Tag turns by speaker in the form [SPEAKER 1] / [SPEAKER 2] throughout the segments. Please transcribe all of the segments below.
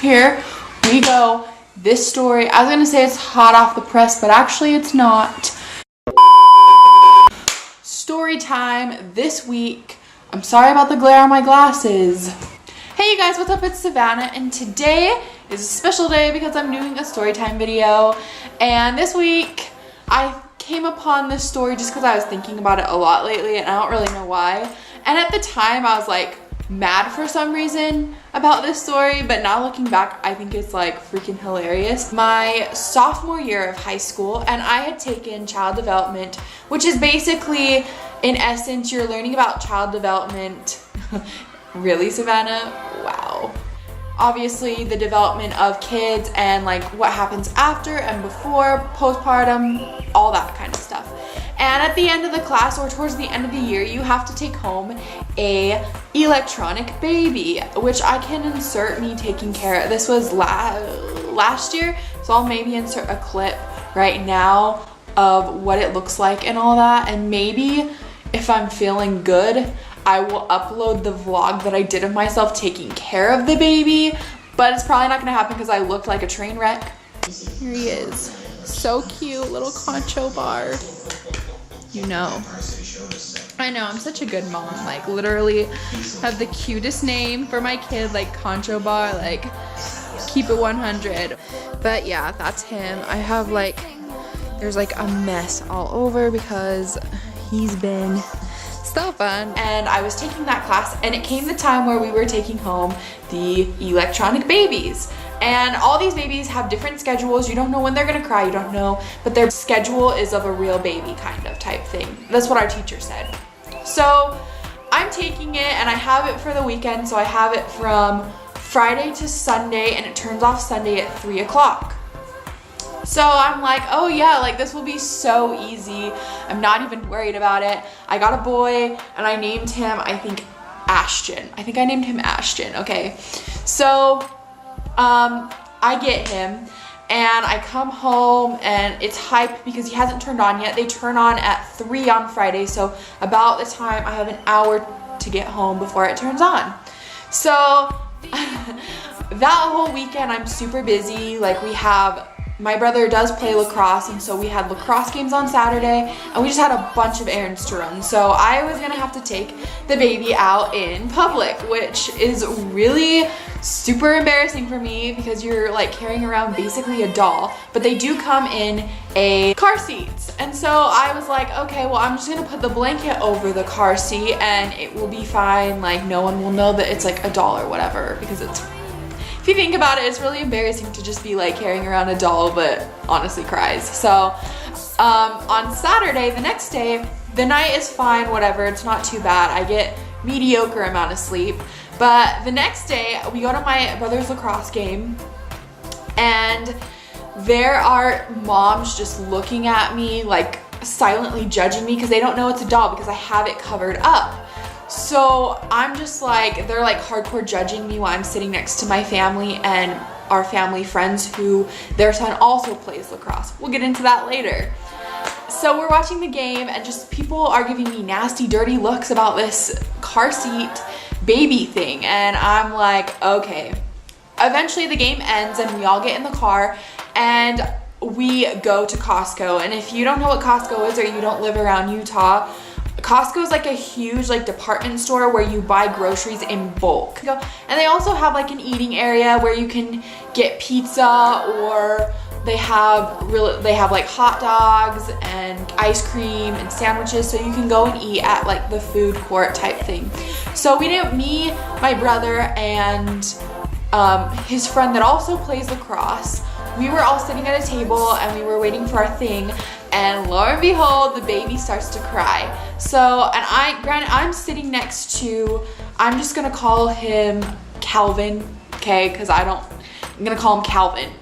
[SPEAKER 1] Here we go. This story, I was gonna say it's hot off the press, but actually it's not. Story time this week. I'm sorry about the glare on my glasses. Hey you guys, what's up? It's Savannah, and today is a special day because I'm doing a story time video. And this week I came upon this story just because I was thinking about it a lot lately, and I don't really know why. And at the time I was like mad for some reason about this story, but now looking back I think it's like freaking hilarious. My sophomore year of high school, and I had taken child development, which is basically, in essence, you're learning about child development. Really, Savannah? Wow. Obviously the development of kids and like what happens after and before, postpartum, all that kind of stuff. And at the end of the class, or towards the end of the year, you have to take home a electronic baby, which I can insert me taking care of. This was last year, so I'll maybe insert a clip right now of what it looks like and all that. And maybe if I'm feeling good, I will upload the vlog that I did of myself taking care of the baby, but it's probably not gonna happen because I looked like a train wreck. Here he is. So cute, little concho bar. You know. I know, I'm such a good mom. Like, literally have the cutest name for my kid, like Concho Bar, like keep it 100. But yeah, that's him. I have like, there's like a mess all over because he's been so fun. And I was taking that class, and it came the time where we were taking home the electronic babies. And all these babies have different schedules. You don't know when they're gonna cry, you don't know, but their schedule is of a real baby kind of type thing. That's what our teacher said. So I'm taking it, and I have it for the weekend. So I have it from Friday to Sunday, and it turns off Sunday at 3 o'clock. So I'm like, oh yeah, like this will be so easy. I'm not even worried about it. I got a boy, and I named him, I think, Ashton. I think I named him Ashton, okay. So I get him, and I come home, and it's hyped because he hasn't turned on yet. They turn on at 3 on Friday, so about the time I have an hour to get home before it turns on. So that whole weekend I'm super busy. Like, my brother does play lacrosse, and so we had lacrosse games on Saturday, and we just had a bunch of errands to run. So I was gonna have to take the baby out in public, which is really super embarrassing for me because you're like carrying around basically a doll, but they do come in a car seat. And so I was like, okay, well, I'm just gonna put the blanket over the car seat and it will be fine. Like, no one will know that it's like a doll or whatever, because if you think about it, it's really embarrassing to just be like carrying around a doll, but honestly cries. So on Saturday, the next day, the night is fine, whatever, it's not too bad. I get mediocre amount of sleep. But the next day, we go to my brother's lacrosse game, and there are moms just looking at me, like silently judging me because they don't know it's a doll because I have it covered up. So I'm just like, they're like hardcore judging me while I'm sitting next to my family and our family friends who their son also plays lacrosse. We'll get into that later. So we're watching the game, and just people are giving me nasty, dirty looks about this car seat baby thing, and I'm like, okay. Eventually the game ends, and we all get in the car, and we go to Costco. And if you don't know what Costco is, or you don't live around Utah, Costco is like a huge like department store where you buy groceries in bulk. And they also have like an eating area where you can get pizza, or they have like hot dogs and ice cream and sandwiches, so you can go and eat at like the food court type thing. So me, my brother, and his friend that also plays lacrosse, we were all sitting at a table and we were waiting for our thing, and lo and behold, the baby starts to cry. So, and granted, I'm sitting next to, I'm just gonna call him Calvin, okay, because I'm gonna call him Calvin.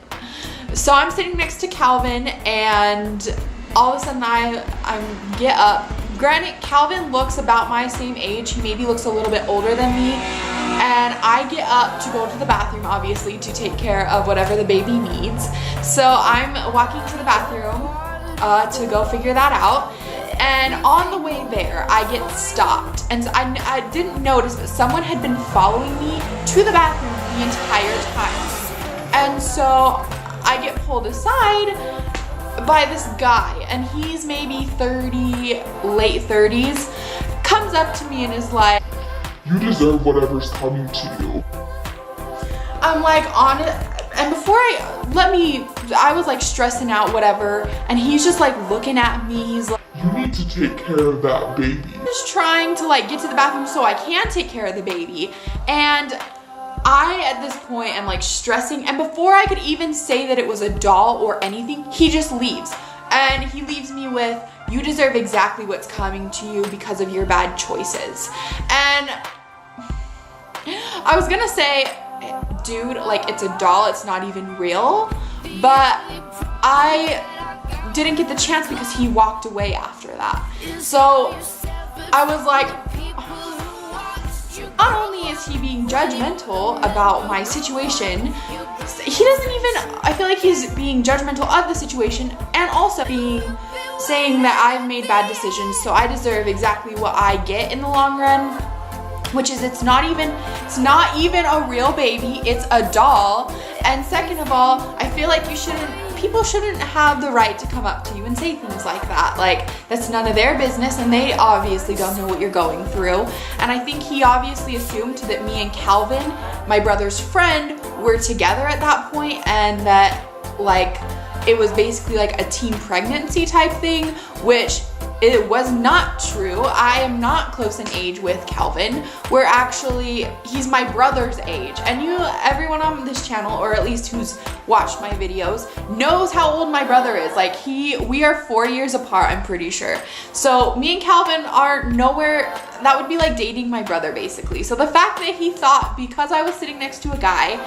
[SPEAKER 1] So I'm sitting next to Calvin, and all of a sudden I get up. Granted, Calvin looks about my same age. He maybe looks a little bit older than me. And I get up to go to the bathroom, obviously, to take care of whatever the baby needs. So I'm walking to the bathroom to go figure that out. And on the way there, I get stopped. And I didn't notice, but someone had been following me to the bathroom the entire time. And so I get pulled aside by this guy, and he's maybe 30, late 30s, comes up to me and is like,
[SPEAKER 2] "You deserve whatever's coming to you."
[SPEAKER 1] I'm like, on it, and before I was like stressing out, whatever, and he's just like looking at me, he's like,
[SPEAKER 2] "You need to take care of that baby."
[SPEAKER 1] just trying to like get to the bathroom so I can take care of the baby. And I, at this point, am like stressing, and before I could even say that it was a doll or anything, he just leaves. And he leaves me with, "You deserve exactly what's coming to you because of your bad choices." And I was gonna say, dude, like, it's a doll, it's not even real, but I didn't get the chance because he walked away after that. So I was like, not only is he being judgmental about my situation, he doesn't even, I feel like he's being judgmental of the situation, and also saying that I've made bad decisions, so I deserve exactly what I get in the long run, which is it's not even a real baby, it's a doll. And second of all, I feel like people shouldn't have the right to come up to you and say things like that. Like, that's none of their business, and they obviously don't know what you're going through. And I think he obviously assumed that me and Calvin, my brother's friend, were together at that point, and that like it was basically like a teen pregnancy type thing, which it was not true. I am not close in age with Calvin. He's my brother's age. And everyone on this channel, or at least who's watched my videos, knows how old my brother is. Like, we are 4 years apart, I'm pretty sure. So me and Calvin are nowhere, that would be like dating my brother basically. So the fact that he thought, because I was sitting next to a guy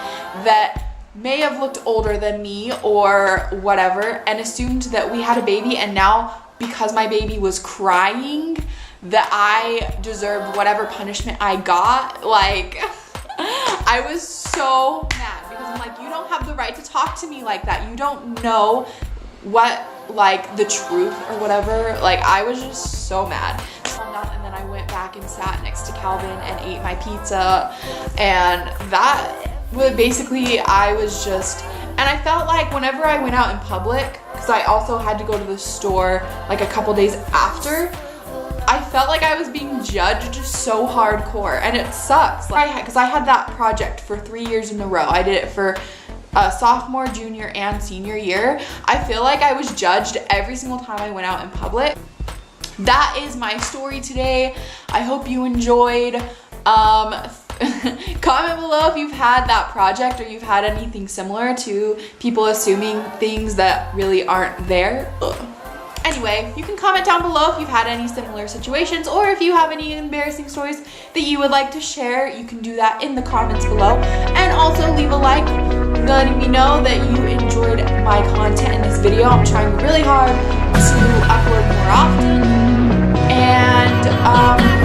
[SPEAKER 1] that may have looked older than me or whatever, and assumed that we had a baby, and now because my baby was crying, that I deserved whatever punishment I got. Like, I was so mad because I'm like, you don't have the right to talk to me like that. You don't know what, like, the truth or whatever. Like, I was just so mad. And then I went back and sat next to Calvin and ate my pizza, and that was basically, and I felt like whenever I went out in public, because I also had to go to the store like a couple days after, I felt like I was being judged so hardcore, and it sucks. Because I had that project for 3 years in a row. I did it for sophomore, junior, and senior year. I feel like I was judged every single time I went out in public. That is my story today. I hope you enjoyed. Comment below if you've had that project or you've had anything similar to people assuming things that really aren't there. Ugh. Anyway, you can comment down below if you've had any similar situations, or if you have any embarrassing stories that you would like to share. You can do that in the comments below, and also leave a like letting me know that you enjoyed my content in this video. I'm trying really hard to upload more often, and